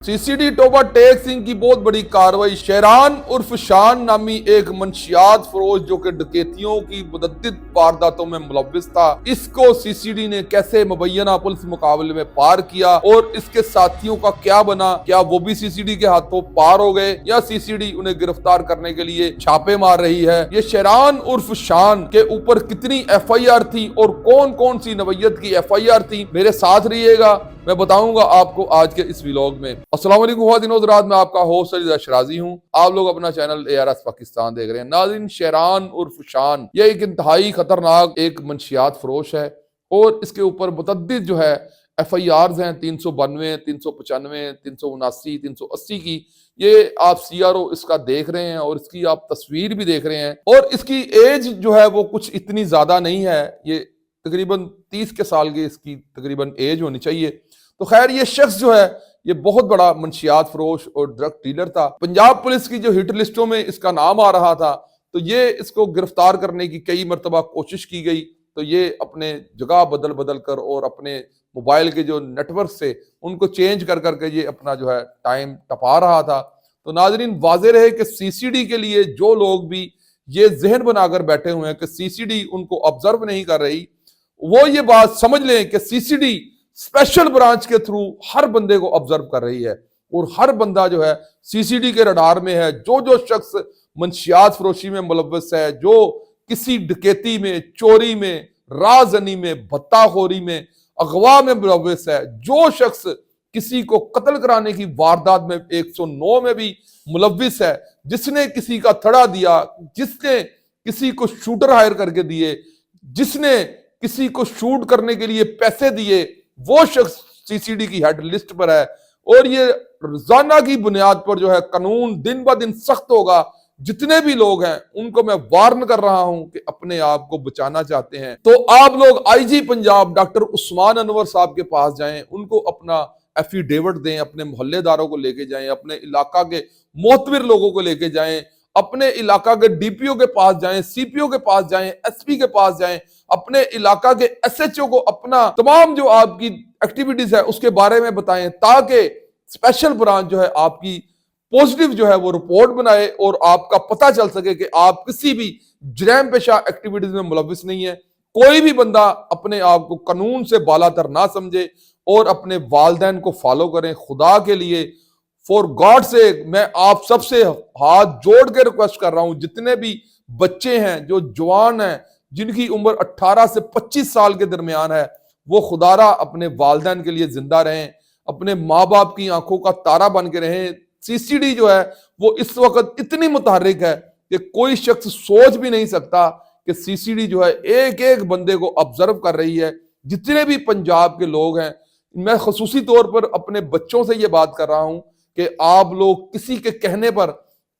सी C D Toba Tek Singh की बहुत बड़ी कार्रवाई। शेरान उर्फ शान नामी एक मंशियात फरोश जो कि डकैतियों की मुतअद्दिद वारदातों में मुलव्विस था, इसको सी सी डी ने कैसे मुबैना पुलिस मुकाबले में पार किया और इसके साथियों का क्या बना। क्या वो भी सी सी डी के हाथों पार हो गए या सी सी डी उन्हें गिरफ्तार करने के लिए छापे मार रही है। ये शेरान उर्फ शान के ऊपर कितनी FIR थी और कौन कौन सी नवैयत की FIR थी, मेरे साथ रहिएगा, मैं बताऊंगा आपको आज के इस व्लॉग में। अस्सलाम वालेकुम ख़वातीन और हज़रात, मैं आपका होस्ट अजीज़ अशराजी हूं। आप लोग अपना चैनल ARS पाकिस्तान देख रहे हैं। नाज़रीन, शेरान उर्फ शान ये एक इंतहाई खतरनाक एक मंशियात फरोश है और इसके ऊपर मुतअद्दिद जो है FIRs हैं, 392, 395, 379, 380 की। ये आप CRO इसका देख रहे हैं और इसकी आप तस्वीर भी देख रहे हैं और इसकी एज जो है वो कुछ इतनी ज्यादा नहीं है, ये तकरीबन 30 के साल की इसकी तकरीबन एज होनी चाहिए। तो खैर, ये शख्स जो है ये बहुत बड़ा मंशियात फरोश और ड्रग डीलर था। पंजाब पुलिस की जो हिट लिस्टों में इसका नाम आ रहा था, तो ये इसको गिरफ्तार करने की कई मरतबा कोशिश की गई, तो ये अपने जगह बदल बदल कर और अपने मोबाइल के जो नेटवर्क से उनको चेंज कर करके ये अपना जो है टाइम टपा रहा था। तो नाजरीन, वाज़ेह रहे कि CCD के लिए जो लोग भी ये जहन बनाकर बैठे हुए हैं कि CCD उनको ऑब्जर्व नहीं कर रही, वो ये बात समझ लें कि CCD स्पेशल ब्रांच के थ्रू हर बंदे को ऑब्जर्व कर रही है और हर बंदा जो है CCD के रडार में है। जो जो शख्स मंशियात फरोशी में मुलव्वस है, जो किसी डकैती में, चोरी में, राजनी में, भत्ताखोरी में, अगवा में मुलव्वस है, जो शख्स किसी को कत्ल कराने की वारदात में 109 में भी मुलव्वस है, जिसने किसी का थड़ा दिया, जिसने किसी को शूटर हायर करके दिए, जिसने किसी को शूट करने के लिए पैसे दिए, वो शख्स CCD की हेड लिस्ट पर है। और ये रोजाना की बुनियाद पर जो है कानून दिन ब दिन सख्त होगा। जितने भी लोग हैं उनको मैं वार्न कर रहा हूं कि अपने आप को बचाना चाहते हैं तो आप लोग IG पंजाब डॉक्टर उस्मान अनवर साहब के पास जाएं, उनको अपना एफिडेविट दें, अपने मोहल्लेदारों को लेके जाएं, अपने इलाका के मोहतबर लोगों को लेके जाएं, अपने इलाका के DPO के पास जाएं, CPO के पास जाएं, SP के पास जाएं, अपने इलाका के SHO को अपना तमाम जो आपकी एक्टिविटीज है उसके बारे में बताएं, ताकि स्पेशल ब्रांच जो है आपकी पॉजिटिव जो है वो रिपोर्ट बनाए और आपका पता चल सके कि आप किसी भी जराइम पेशा एक्टिविटीज में मुलव्विस नहीं है। कोई भी बंदा अपने आप को कानून से बालातर ना समझे और अपने वालिदैन को फॉलो करें। खुदा के लिए, फॉर गॉड से, मैं आप सबसे हाथ जोड़ के रिक्वेस्ट कर रहा हूं, जितने भी बच्चे हैं जो जवान हैं, जिनकी उम्र 18 से 25 साल के दरमियान है, वो खुदारा अपने वालिदैन के लिए जिंदा रहें, अपने माँ बाप की आंखों का तारा बन के रहें। CCD जो है वो इस वक्त इतनी मुतहर्रिक है कि कोई शख्स सोच भी नहीं सकता कि CCD जो है एक एक बंदे को ऑब्जर्व कर रही है। जितने भी पंजाब के लोग हैं, मैं खसूसी तौर पर अपने बच्चों से ये बात कर रहा हूं कि आप लोग किसी के कहने पर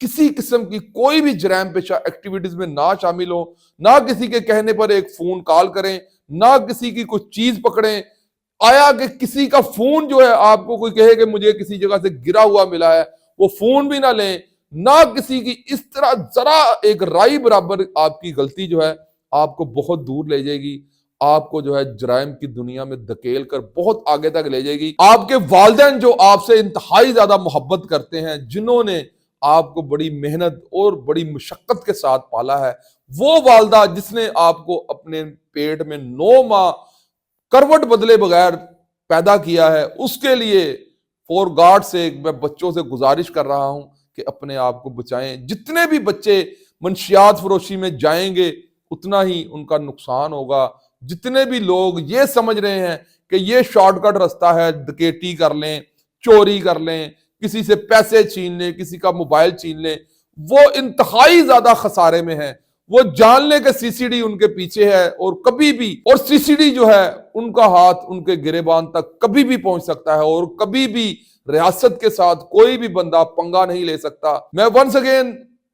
किसी किस्म की कोई भी जराइम पेशा एक्टिविटीज में ना शामिल हो, ना किसी के कहने पर एक फोन कॉल करें, ना किसी की कुछ चीज पकड़ें। आया कि किसी का फोन जो है आपको कोई कहे कि मुझे किसी जगह से गिरा हुआ मिला है, वो फोन भी ना लें, ना किसी की इस तरह जरा एक राई बराबर आपकी गलती जो है आपको बहुत दूर ले जाएगी, आपको जो है जराइम की दुनिया में धकेल कर बहुत आगे तक ले जाएगी। आपके वालिदैन जो आपसे इंतहाई ज्यादा मोहब्बत करते हैं, जिन्होंने आपको बड़ी मेहनत और बड़ी मुशक्कत के साथ पाला है, वो वालदा जिसने आपको अपने पेट में 9 माह करवट बदले बगैर पैदा किया है, उसके लिए फॉर गॉड से मैं बच्चों से गुजारिश कर रहा हूं कि अपने आप को बचाएं। जितने भी बच्चे मंशियात फरोशी में जाएंगे उतना ही उनका नुकसान होगा। जितने भी लोग ये समझ रहे हैं कि ये शॉर्टकट रास्ता है, डकैती कर लें, चोरी कर लें, किसी से पैसे छीन लें, किसी का मोबाइल छीन लें, वो इंतहाई ज्यादा खसारे में है। वो जान ले कि CCD उनके पीछे है और कभी भी, और CCD जो है उनका हाथ उनके गिरेबान तक कभी भी पहुंच सकता है और कभी भी रियासत के साथ कोई भी बंदा पंगा नहीं ले सकता। मैं वंस अगेन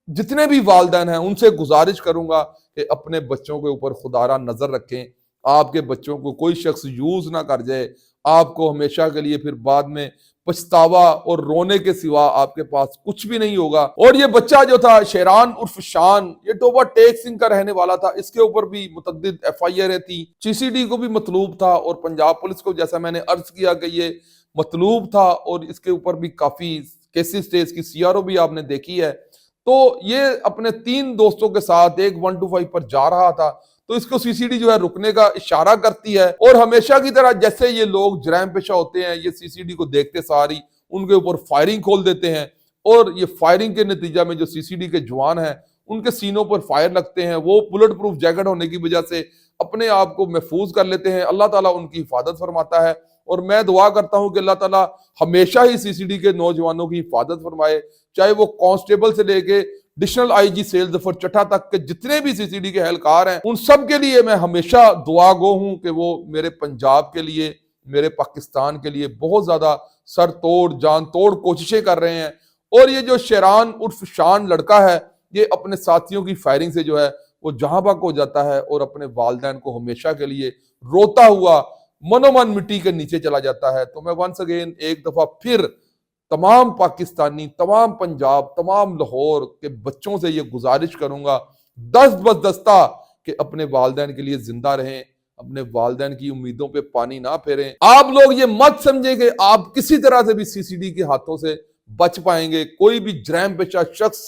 जितने भी वालिदैन हैं उनसे गुजारिश करूंगा कि अपने बच्चों के ऊपर खुदारा नजर रखें। आपके बच्चों को कोई शख्स यूज ना कर जाए, आपको हमेशा के लिए फिर बाद में पछतावा और रोने के सिवा आपके पास कुछ भी नहीं होगा। और ये बच्चा जो था शेरान उर्फ शान, ये टोबा टेक सिंह का रहने वाला था। इसके ऊपर भी मुतअद्दिद FIR थी, CCD को भी मतलूब था और पंजाब पुलिस को, जैसा मैंने अर्ज किया कि ये مطلوب تھا اور اس کے اوپر بھی کافی کیسز تھے, اس کی CRO بھی آپ نے دیکھی ہے. تو یہ اپنے 3 دوستوں کے ساتھ ایک 125 پر جا رہا تھا, تو اس کو CCD جو ہے رکنے کا اشارہ کرتی ہے, اور ہمیشہ کی طرح جیسے یہ لوگ جرائم پیشہ ہوتے ہیں, یہ CCD کو دیکھتے ساری ان کے اوپر فائرنگ کھول دیتے ہیں, اور یہ فائرنگ کے نتیجہ میں جو CCD کے جوان ہیں ان کے سینوں پر فائر لگتے ہیں. وہ بلٹ پروف جیکٹ ہونے کی وجہ سے اپنے آپ کو محفوظ کر لیتے ہیں. اللہ تعالیٰ ان کی حفاظت فرماتا ہے, اور میں دعا کرتا ہوں کہ اللہ تعالیٰ ہمیشہ ہی CCD کے نوجوانوں کی حفاظت فرمائے, چاہے وہ کانسٹیبل سے لے کے ایڈیشنل IG سیل ظفر چٹھا تک کے جتنے بھی CCD کے اہلکار ہیں, ان سب کے لیے میں ہمیشہ دعا گو ہوں کہ وہ میرے پنجاب کے لیے, میرے پاکستان کے لیے بہت زیادہ سر توڑ جان توڑ کوششیں کر رہے ہیں. اور یہ جو شیران عرف شان لڑکا ہے, یہ اپنے ساتھیوں کی فائرنگ سے جو ہے وہ جہاں بک ہو جاتا ہے, اور اپنے والدین کو ہمیشہ کے لیے روتا ہوا منو من مٹی کے نیچے چلا جاتا ہے. تو میں ونس اگین ایک دفعہ پھر تمام پاکستانی, تمام پنجاب, تمام لاہور کے بچوں سے یہ گزارش کروں گا دست بدستہ کہ اپنے والدین کے لیے زندہ رہیں, اپنے والدین کی امیدوں پہ پانی نہ پھیریں. آپ لوگ یہ مت سمجھیں کہ آپ کسی طرح سے بھی CCD کے ہاتھوں سے بچ پائیں گے. کوئی بھی جرائم پیشہ شخص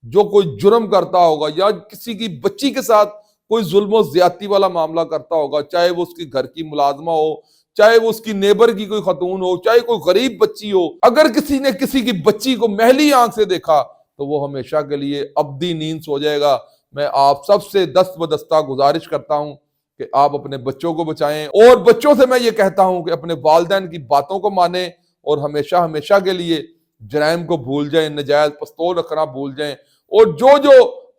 جو کوئی جرم کرتا ہوگا یا کسی کی بچی کے ساتھ کوئی ظلم و زیادتی والا معاملہ کرتا ہوگا, چاہے وہ اس کی گھر کی ملازمہ ہو, چاہے وہ اس کی نیبر کی کوئی خاتون ہو, چاہے کوئی غریب بچی ہو, اگر کسی نے کسی کی بچی کو محلی آنکھ سے دیکھا تو وہ ہمیشہ کے لیے ابدی نیند سو جائے گا. میں آپ سب سے دست بدستہ گزارش کرتا ہوں کہ آپ اپنے بچوں کو بچائیں, اور بچوں سے میں یہ کہتا ہوں کہ اپنے والدین کی باتوں کو مانیں, اور ہمیشہ ہمیشہ کے لیے جرائم کو بھول جائیں, نجائز پستول رکھنا بھول جائیں, اور جو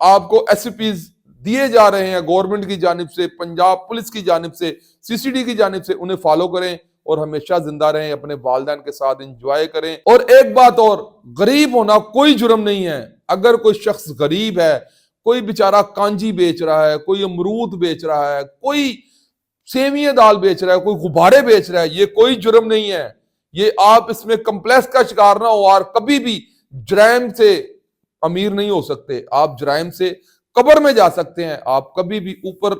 آپ کو SPs دیے جا رہے ہیں گورنمنٹ کی جانب سے, پنجاب پولیس کی جانب سے, CCD کی جانب سے, انہیں فالو کریں اور ہمیشہ زندہ رہیں, اپنے والدین کے ساتھ انجوائے کریں. اور ایک بات اور, غریب ہونا کوئی جرم نہیں ہے. اگر کوئی شخص غریب ہے, کوئی بیچارہ کانجی بیچ رہا ہے, کوئی امرود بیچ رہا ہے, کوئی سیویاں دال بیچ رہا ہے, کوئی غبارے بیچ رہا ہے, یہ کوئی جرم نہیں ہے. یہ آپ اس میں کمپلیکس کا شکار نہ ہو, اور کبھی بھی جرائم سے امیر نہیں ہو سکتے. آپ جرائم سے قبر میں جا سکتے ہیں, آپ کبھی بھی اوپر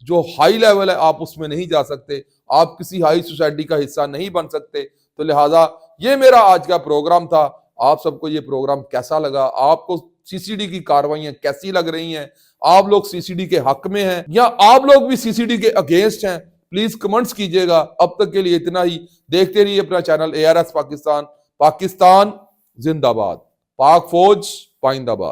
جو ہائی لیول ہے آپ اس میں نہیں جا سکتے, آپ کسی ہائی سوسائٹی کا حصہ نہیں بن سکتے. تو لہٰذا یہ میرا آج کا پروگرام تھا. آپ سب کو یہ پروگرام کیسا لگا؟ آپ کو CCD کی کاروائیاں کیسی لگ رہی ہیں؟ آپ لوگ CCD کے حق میں ہیں یا آپ لوگ بھی CCD کے اگینسٹ ہیں؟ پلیز کمنٹس کیجئے گا. اب تک کے لیے اتنا ہی. دیکھتے رہیے اپنا چینل ARS پاکستان. پاکستان زندہ باد, پاک فوج پائندہ باد.